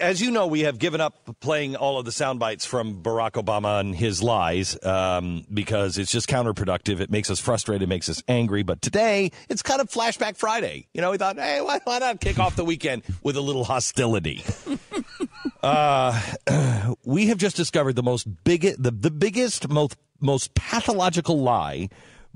as you know, we have given up playing all of the sound bites from Barack Obama and his lies because it's just counterproductive. It makes us frustrated, makes us angry. But today, it's kind of Flashback Friday. You know, we thought, hey, why not kick off the weekend with a little hostility? We have just discovered the biggest, most pathological lie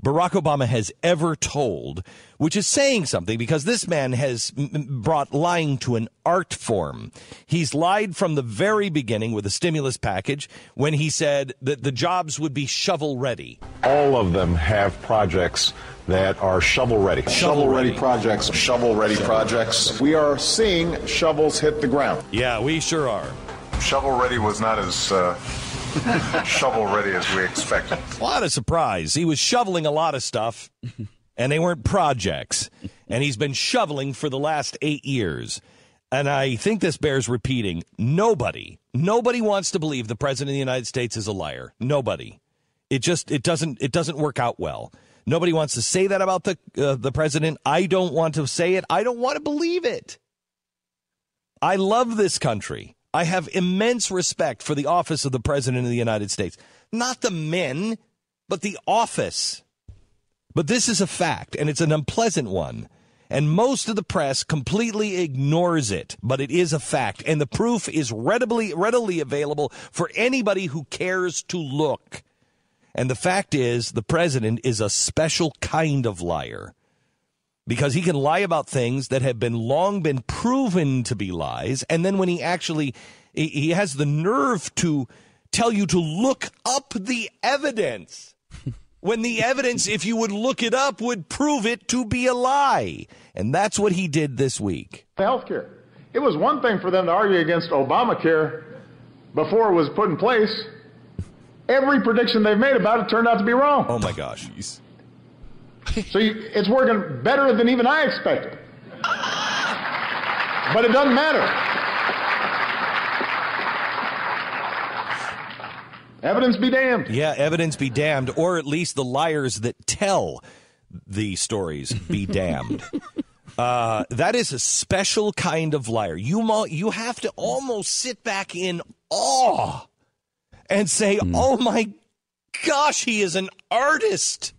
Barack Obama has ever told, which is saying something because this man has brought lying to an art form. He's lied from the very beginning with a stimulus package when he said that the jobs would be shovel ready. All of them have projects that are shovel ready. Shovel ready projects. Shovel ready projects. We are seeing shovels hit the ground. Yeah, we sure are. Shovel ready was not as shovel ready as we expected. A lot of surprise. He was shoveling a lot of stuff, and they weren't projects. And he's been shoveling for the last 8 years. And I think this bears repeating. Nobody wants to believe the president of the United States is a liar. Nobody. It doesn't work out well. Nobody wants to say that about the president. I don't want to say it. I don't want to believe it. I love this country. I have immense respect for the office of the president of the United States. Not the men, but the office. But this is a fact, and it's an unpleasant one. And most of the press completely ignores it, but it is a fact. And the proof is readily available for anybody who cares to look. And the fact is, the president is a special kind of liar. Because he can lie about things that have long been proven to be lies. And then when he has the nerve to tell you to look up the evidence. When the evidence, if you would look it up, would prove it to be a lie. And that's what he did this week. Healthcare. It was one thing for them to argue against Obamacare before it was put in place. Every prediction they've made about it turned out to be wrong. Oh, my gosh. So it's working better than even I expected. But it doesn't matter. Evidence be damned. Yeah, evidence be damned, or at least the liars that tell the stories be damned. That is a special kind of liar. You have to almost sit back in awe and say, oh my gosh, he is an artist.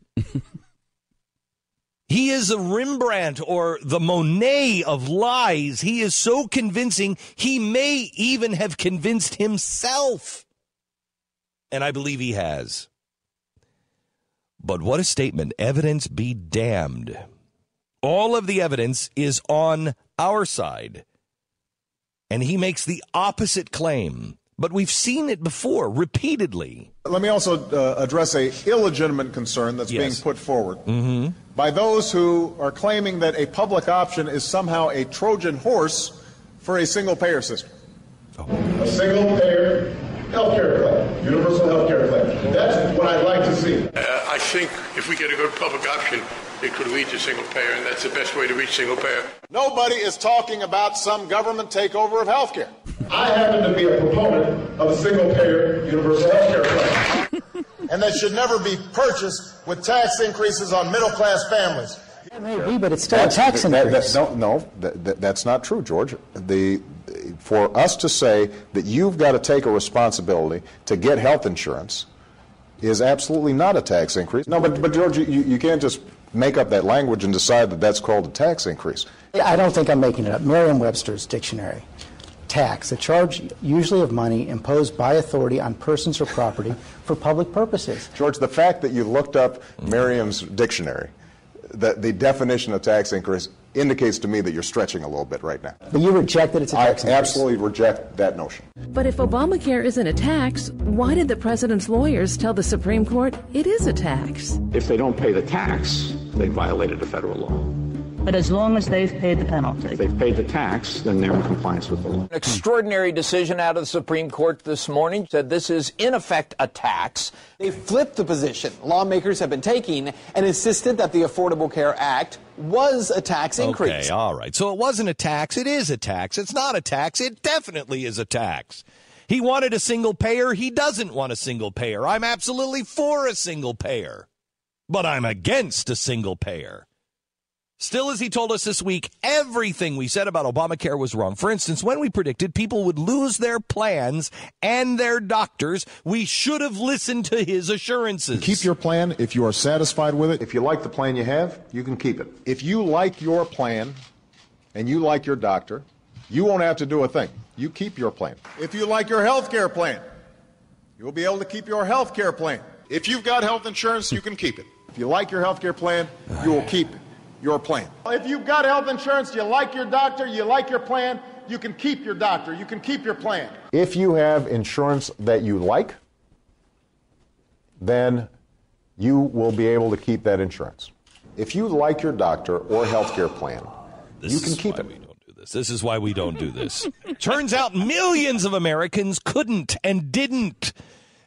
He is a Rembrandt or the Monet of lies. He is so convincing, he may even have convinced himself. And I believe he has. But what a statement. Evidence be damned. All of the evidence is on our side. And he makes the opposite claim. But we've seen it before, repeatedly. Let me also address a illegitimate concern that's being put forward by those who are claiming that a public option is somehow a Trojan horse for a single-payer system. A single-payer health care plan, universal health care plan. That's what I'd like to see. I think if we get a good public option, it could lead to single payer, and that's the best way to reach single payer. Nobody is talking about some government takeover of health care. I happen to be a proponent of a single-payer universal health care plan. And that should never be purchased with tax increases on middle-class families. It may be, but it's still a tax increase. That's not true, George. For us to say that you've got to take a responsibility to get health insurance is absolutely not a tax increase. No, but George, you can't just make up that language and decide that that's called a tax increase. I don't think I'm making it up. Merriam-Webster's dictionary. Tax, a charge usually of money imposed by authority on persons or property for public purposes. George, the fact that you looked up Merriam's dictionary, the definition of tax increase indicates to me that you're stretching a little bit right now. But you reject that it's a tax increase. I absolutely reject that notion. But if Obamacare isn't a tax, why did the president's lawyers tell the Supreme Court it is a tax? If they don't pay the tax, they violated a federal law. But as long as they've paid the penalty. If they've paid the tax, then they're in compliance with the law. An extraordinary decision out of the Supreme Court this morning said this is, in effect, a tax. They flipped the position lawmakers have been taking and insisted that the Affordable Care Act was a tax increase. Okay, all right. So it wasn't a tax. It is a tax. It's not a tax. It definitely is a tax. He wanted a single payer. He doesn't want a single payer. I'm absolutely for a single payer, but I'm against a single payer. Still, as he told us this week, everything we said about Obamacare was wrong. For instance, when we predicted people would lose their plans and their doctors, we should have listened to his assurances. Keep your plan if you are satisfied with it. If you like the plan you have, you can keep it. If you like your plan and you like your doctor, you won't have to do a thing. You keep your plan. If you like your health care plan, you'll be able to keep your health care plan. If you've got health insurance, you can keep it. If you like your health care plan, you will keep your plan. If you've got health insurance, you like your doctor, you like your plan, you can keep your doctor, you can keep your plan. If you have insurance that you like, then you will be able to keep that insurance. If you like your doctor or health care plan, you can keep it. This is why we don't do this. Turns out millions of Americans couldn't and didn't.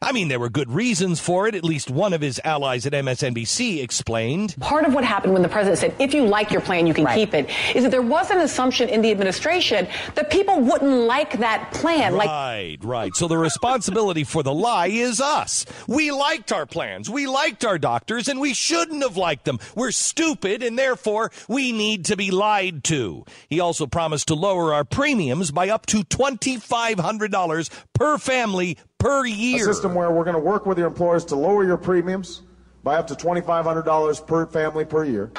I mean, there were good reasons for it. At least one of his allies at MSNBC explained. Part of what happened when the president said, if you like your plan, you can keep it, is that there was an assumption in the administration that people wouldn't like that plan. Right. So the responsibility for the lie is us. We liked our plans. We liked our doctors, and we shouldn't have liked them. We're stupid, and therefore we need to be lied to. He also promised to lower our premiums by up to $2,500 per family per year. A system where we're going to work with your employers to lower your premiums by up to $2,500 per family per year.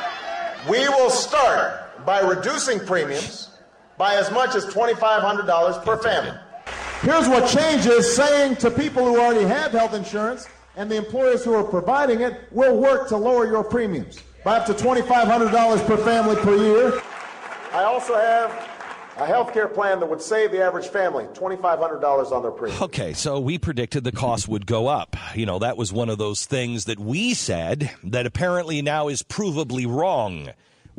We will start by reducing premiums by as much as $2,500 per family. Here's what changes, saying to people who already have health insurance and the employers who are providing it, we'll work to lower your premiums by up to $2,500 per family per year. I also have a health care plan that would save the average family $2,500 on their premium. Okay, so we predicted the cost would go up. You know, that was one of those things that we said that apparently now is provably wrong.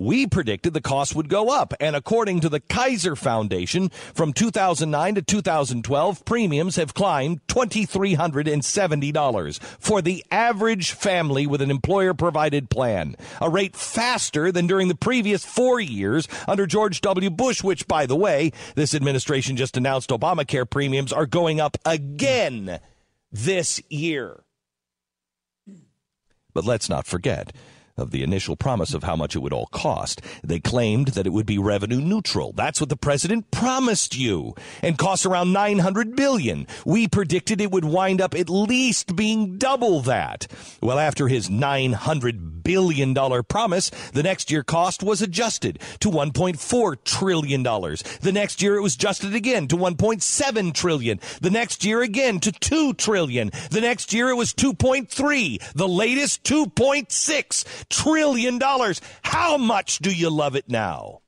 We predicted the cost would go up, and according to the Kaiser Foundation, from 2009 to 2012, premiums have climbed $2,370 for the average family with an employer-provided plan, a rate faster than during the previous 4 years under George W. Bush, which, by the way, this administration just announced Obamacare premiums are going up again this year. But let's not forget of the initial promise of how much it would all cost. They claimed that it would be revenue neutral. That's what the president promised you, and cost around $900 billion. We predicted it would wind up at least being double that. Well, after his $900 billion promise, the next year cost was adjusted to $1.4 trillion. The next year it was adjusted again to $1.7 trillion. The next year again to $2 trillion. The next year it was $2.3. The latest $2.6 trillion. How much do you love it now?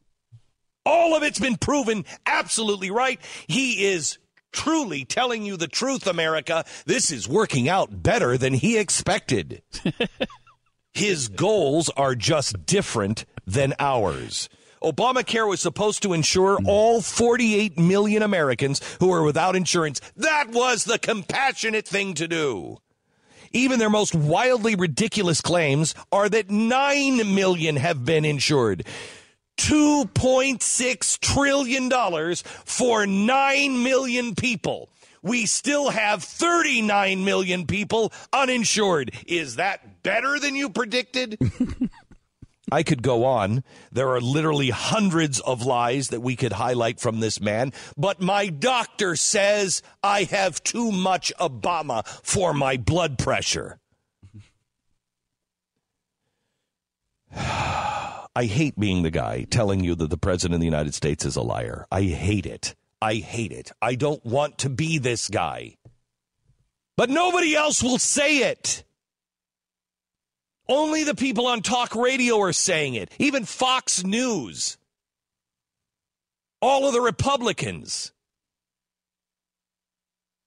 All of it's been proven absolutely right. He is truly telling you the truth, America. This is working out better than he expected. His goals are just different than ours. Obamacare was supposed to insure all 48 million Americans who are without insurance. That was the compassionate thing to do. Even their most wildly ridiculous claims are that 9 million have been insured. $2.6 trillion for 9 million people. We still have 39 million people uninsured. Is that better than you predicted? I could go on. There are literally hundreds of lies that we could highlight from this man, but my doctor says I have too much Obama for my blood pressure. I hate being the guy telling you that the president of the United States is a liar. I hate it. I hate it. I don't want to be this guy. But nobody else will say it. Only the people on talk radio are saying it. Even Fox News. All of the Republicans.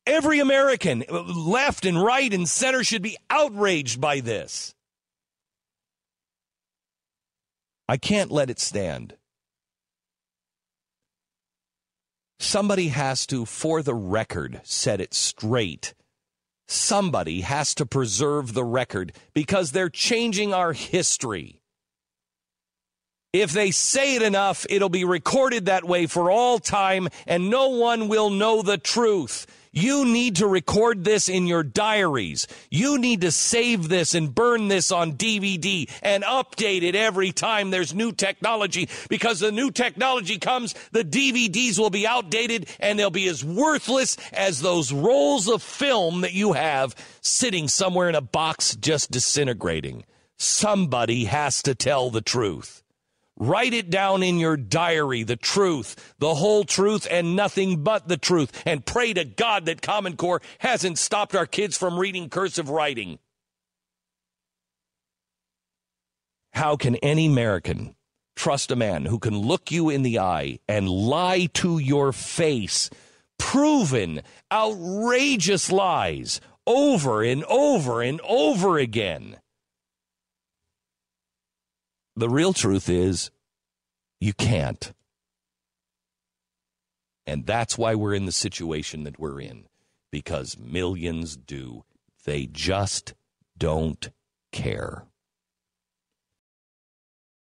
Every American, left and right and center, should be outraged by this. I can't let it stand. Somebody has to, for the record, set it straight. Somebody has to preserve the record because they're changing our history. If they say it enough, it'll be recorded that way for all time, and no one will know the truth. You need to record this in your diaries. You need to save this and burn this on DVD and update it every time there's new technology, because the new technology comes, the DVDs will be outdated and they'll be as worthless as those rolls of film that you have sitting somewhere in a box just disintegrating. Somebody has to tell the truth. Write it down in your diary, the truth, the whole truth, and nothing but the truth. And pray to God that Common Core hasn't stopped our kids from reading cursive writing. How can any American trust a man who can look you in the eye and lie to your face? Proven, outrageous lies over and over and over again. The real truth is, you can't. And that's why we're in the situation that we're in. Because millions do. They just don't care.